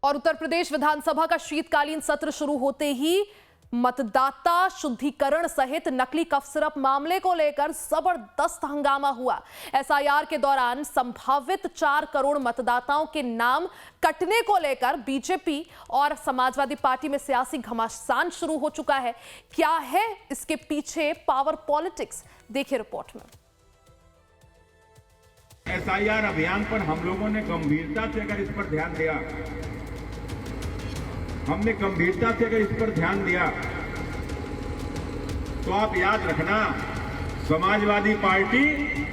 और उत्तर प्रदेश विधानसभा का शीतकालीन सत्र शुरू होते ही मतदाता शुद्धिकरण सहित नकली कफ सिरप मामले को लेकर जबरदस्त हंगामा हुआ। एसआईआर के दौरान संभावित 4 करोड़ मतदाताओं के नाम कटने को लेकर बीजेपी और समाजवादी पार्टी में सियासी घमासान शुरू हो चुका है। क्या है इसके पीछे पावर पॉलिटिक्स, देखिए रिपोर्ट में। एसआईआर अभियान पर हम लोगों ने गंभीरता से अगर इस पर ध्यान दिया, हमने गंभीरता से अगर इस पर ध्यान दिया तो आप याद रखना, समाजवादी पार्टी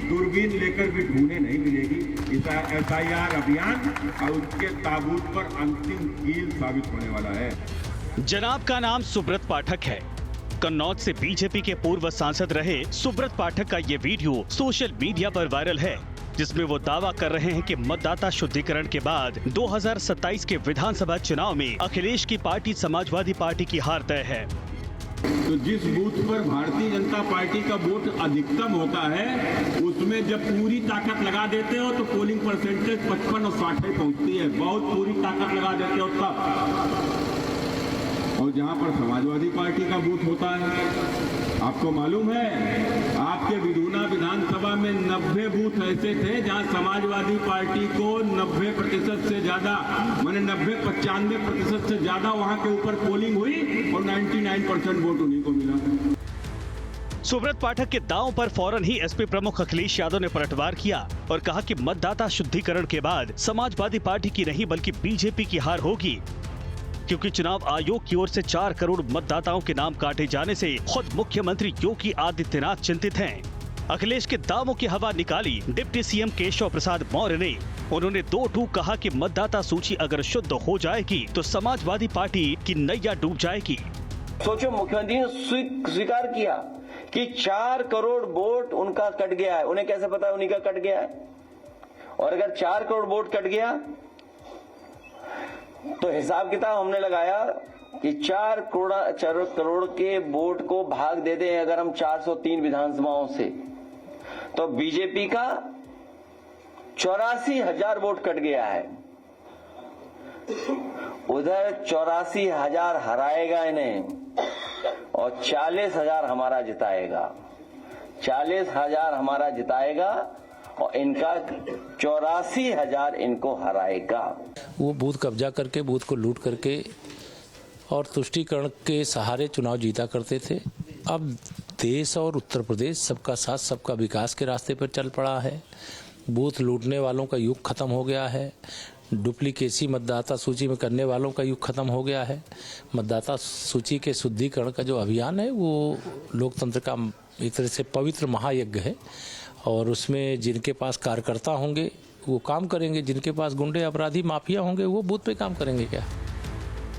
दूरबीन लेकर भी ढूंढे नहीं मिलेगी। इस एसआईआर अभियान और उसके ताबूत पर अंतिम कील साबित होने वाला है। जनाब का नाम सुब्रत पाठक है। कन्नौज से बीजेपी के पूर्व सांसद रहे सुब्रत पाठक का ये वीडियो सोशल मीडिया पर वायरल है, जिसमें वो दावा कर रहे हैं कि मतदाता शुद्धिकरण के बाद 2027 के विधानसभा चुनाव में अखिलेश की पार्टी समाजवादी पार्टी की हार तय है। तो जिस बूथ पर भारतीय जनता पार्टी का वोट अधिकतम होता है, उसमें जब पूरी ताकत लगा देते हो तो पोलिंग परसेंटेज 55 और 60 पे पहुंचती है। बहुत पूरी ताकत लगा देते हो तब। और जहां पर समाजवादी पार्टी का बूथ होता है, आपको मालूम है, आपके विधुना विधानसभा में 90 बूथ ऐसे थे जहां समाजवादी पार्टी को 90% से ज्यादा, माने 95% से ज्यादा वहां के ऊपर पोलिंग हुई और 99% वोट उन्हीं को मिला। सुब्रत पाठक के दावों पर फौरन ही एसपी प्रमुख अखिलेश यादव ने पलटवार किया और कहा कि मतदाता शुद्धिकरण के बाद समाजवादी पार्टी की नहीं बल्कि बीजेपी की हार होगी, क्योंकि चुनाव आयोग की ओर से 4 करोड़ मतदाताओं के नाम काटे जाने से खुद मुख्यमंत्री योगी आदित्यनाथ चिंतित हैं। अखिलेश के दावों की हवा निकाली डिप्टी सीएम केशव प्रसाद मौर्य ने। उन्होंने 2 टूक कहा कि मतदाता सूची अगर शुद्ध हो जाएगी तो समाजवादी पार्टी की नैया डूब जाएगी। सोचो, मुख्यमंत्री ने स्वीकार किया कि 4 करोड़ वोट उनका कट गया है। उन्हें कैसे पता है उन्हीं का कट गया है? और अगर 4 करोड़ वोट कट गया तो हिसाब किताब हमने लगाया कि 4 करोड़ के वोट को भाग दे दें अगर हम 403 विधानसभाओं से, तो बीजेपी का 84,000 वोट कट गया है। उधर 84,000 हराएगा इन्हें और 40,000 हमारा जिताएगा। 40,000 हमारा जिताएगा और इनका 84,000 इनको हराएगा। वो बूथ कब्जा करके, बूथ को लूट करके और तुष्टीकरण के सहारे चुनाव जीता करते थे। अब देश और उत्तर प्रदेश सबका साथ सबका विकास के रास्ते पर चल पड़ा है। बूथ लूटने वालों का युग खत्म हो गया है। डुप्लीकेसी मतदाता सूची में करने वालों का युग खत्म हो गया है। मतदाता सूची के शुद्धिकरण का जो अभियान है वो लोकतंत्र का एक तरह से पवित्र महायज्ञ है और उसमें जिनके पास कार्यकर्ता होंगे वो काम करेंगे, जिनके पास गुंडे अपराधी माफिया होंगे वो बूथ पे काम करेंगे क्या?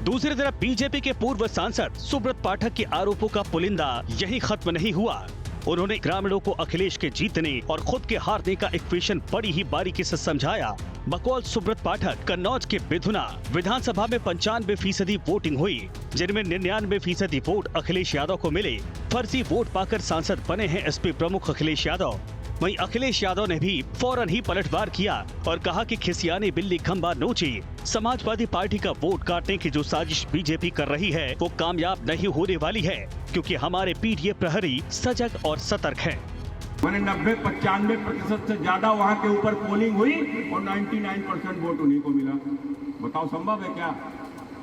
दूसरी तरफ बीजेपी के पूर्व सांसद सुब्रत पाठक के आरोपों का पुलिंदा यही खत्म नहीं हुआ। उन्होंने ग्रामीणों को अखिलेश के जीतने और खुद के हारने का इक्वेशन बड़ी ही बारीकी से समझाया। बकौल सुब्रत पाठक, कन्नौज के बिधुना विधानसभा में 95% वोटिंग हुई, जिनमें 99% वोट अखिलेश यादव को मिले। फर्जी वोट पाकर सांसद बने हैं एसपी प्रमुख अखिलेश यादव। वहीं अखिलेश यादव ने भी फौरन ही पलटवार किया और कहा कि खिसियानी बिल्ली खंबा नोची। समाजवादी पार्टी का वोट काटने की जो साजिश बीजेपी कर रही है वो कामयाब नहीं होने वाली है, क्योंकि हमारे पीडीए प्रहरी सजग और सतर्क हैं। मैंने 90-95% से ज्यादा वहां के ऊपर पोलिंग हुई और 99% वोट उन्हीं को मिला। बताओ संभव है क्या?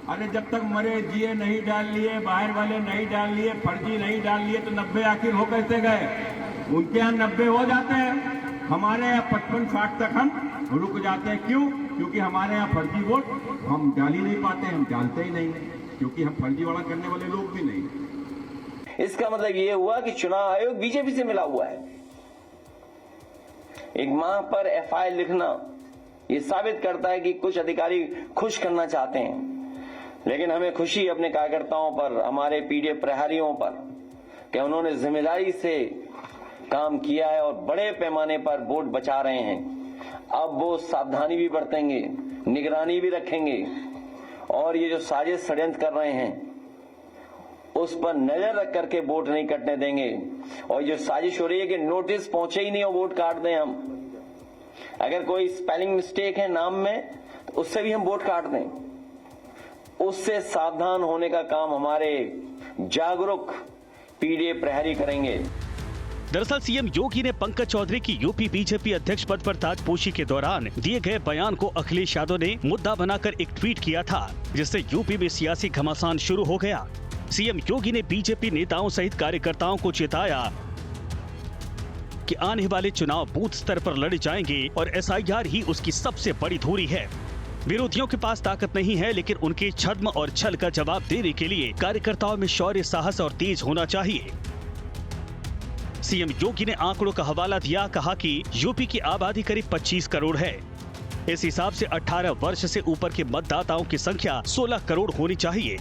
अरे जब तक मरे जिए नहीं डाल लिए, बाहर वाले नहीं डाल लिए, फर्जी नहीं डाल लिए, तो 90 आखिर हो कैसे गए? उनके यहाँ 90 हो जाते हैं, हमारे यहाँ 55-60 तक हम रुक जाते हैं। क्यों? क्योंकि हमारे यहाँ फर्जी वोट हम डाल ही नहीं पाते, हम जानते ही नहीं, क्योंकि हम फर्जी वाला करने वाले लोग भी नहीं। इसका मतलब ये हुआ कि चुनाव आयोग बीजेपी से मिला हुआ है। एक माह पर एफआईआर लिखना ये साबित करता है कि कुछ अधिकारी खुश करना चाहते हैं, लेकिन हमें खुशी अपने कार्यकर्ताओं पर, हमारे पीडीए प्रहरियों पर, कि उन्होंने जिम्मेदारी से काम किया है और बड़े पैमाने पर वोट बचा रहे हैं। अब वो सावधानी भी बरतेंगे, निगरानी भी रखेंगे और ये जो साजिश षड्यंत्र कर रहे हैं उस पर नजर रख करके वोट नहीं कटने देंगे। और जो साजिश हो रही है कि नोटिस पहुंचे ही नहीं और वोट काट दें हम, अगर कोई स्पेलिंग मिस्टेक है नाम में तो उससे भी हम वोट काट दें, उससे सावधान होने का काम हमारे जागरूक पीडीए प्रहरी करेंगे। दरअसल सीएम योगी ने पंकज चौधरी की यूपी बीजेपी अध्यक्ष पद पर ताजपोशी के दौरान दिए गए बयान को अखिलेश यादव ने मुद्दा बनाकर एक ट्वीट किया था, जिससे यूपी में सियासी घमासान शुरू हो गया। सीएम योगी ने बीजेपी नेताओं सहित कार्यकर्ताओं को चेताया कि आने वाले चुनाव बूथ स्तर पर लड़े जाएंगे और एसआईआर ही उसकी सबसे बड़ी धुरी है। विरोधियों के पास ताकत नहीं है, लेकिन उनके छद्म और छल का जवाब देने के लिए कार्यकर्ताओं में शौर्य, साहस और तेज होना चाहिए। सीएम योगी ने आंकड़ों का हवाला दिया, कहा कि यूपी की आबादी करीब 25 करोड़ है। इस हिसाब से 18 वर्ष से ऊपर के मतदाताओं की संख्या 16 करोड़ होनी चाहिए,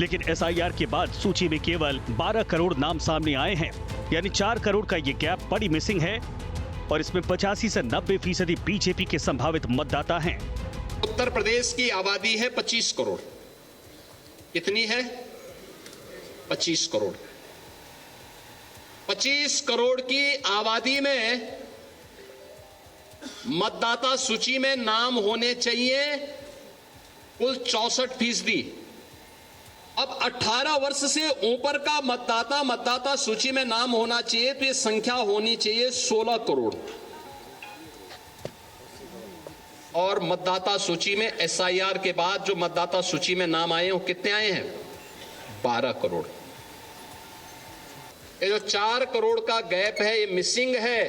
लेकिन एसआईआर के बाद सूची में केवल 12 करोड़ नाम सामने आए हैं, यानी 4 करोड़ का ये गैप बड़ी मिसिंग है और इसमें 85 से 90% बीजेपी के संभावित मतदाता हैं। उत्तर प्रदेश की आबादी है 25 करोड़। कितनी है? 25 करोड़। 25 करोड़ की आबादी में मतदाता सूची में नाम होने चाहिए कुल 64%। अब 18 वर्ष से ऊपर का मतदाता सूची में नाम होना चाहिए, तो ये संख्या होनी चाहिए 16 करोड़। और मतदाता सूची में एसआईआर के बाद जो मतदाता सूची में नाम आए हैं वो कितने आए हैं? 12 करोड़। ये जो 4 करोड़ का गैप है, ये मिसिंग है,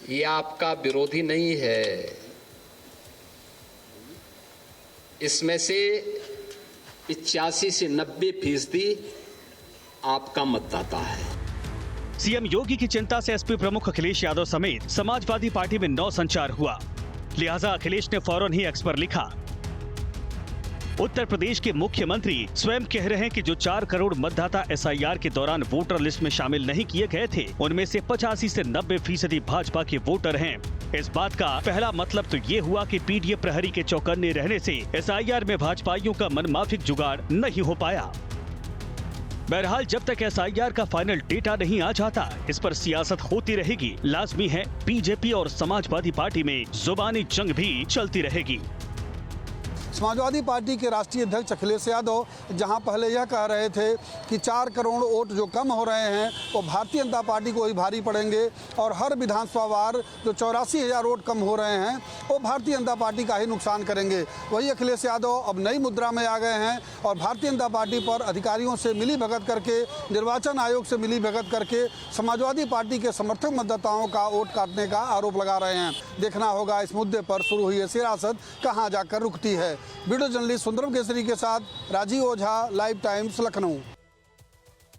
ये आपका विरोधी नहीं है। इसमें से 85 से 90% आपका मतदाता है। सीएम योगी की चिंता से एसपी प्रमुख अखिलेश यादव समेत समाजवादी पार्टी में नौ संचार हुआ, लिहाजा अखिलेश ने फौरन ही एक्स पर लिखा। उत्तर प्रदेश के मुख्यमंत्री स्वयं कह रहे हैं कि जो 4 करोड़ मतदाता एसआईआर के दौरान वोटर लिस्ट में शामिल नहीं किए गए थे, उनमें से 85 से 90% भाजपा के वोटर हैं। इस बात का पहला मतलब तो ये हुआ कि पीडीए प्रहरी के चौकन्ने रहने से एसआईआर में भाजपाइयों का मनमाफिक जुगाड़ नहीं हो पाया। बहरहाल जब तक एसआईआर का फाइनल डेटा नहीं आ जाता, इस पर सियासत होती रहेगी। लाजमी है बीजेपी और समाजवादी पार्टी में जुबानी जंग भी चलती रहेगी। समाजवादी पार्टी के राष्ट्रीय अध्यक्ष अखिलेश यादव जहां पहले यह कह रहे थे कि 4 करोड़ वोट जो कम हो रहे हैं वो भारतीय जनता पार्टी को ही भारी पड़ेंगे और हर विधानसभा वार जो 84,000 वोट कम हो रहे हैं वो भारतीय जनता पार्टी का ही नुकसान करेंगे, वही अखिलेश यादव अब नई मुद्रा में आ गए हैं और भारतीय जनता पार्टी पर अधिकारियों से मिली भगत करके, निर्वाचन आयोग से मिली भगत करके समाजवादी पार्टी के समर्थक मतदाताओं का वोट काटने का आरोप लगा रहे हैं। देखना होगा इस मुद्दे पर शुरू हुई सियासत कहाँ जाकर रुकती है। वीडियो जर्नलिस्ट सुंदरम केसरी के साथ राजीव ओझा, लाइव टाइम्स, लखनऊ।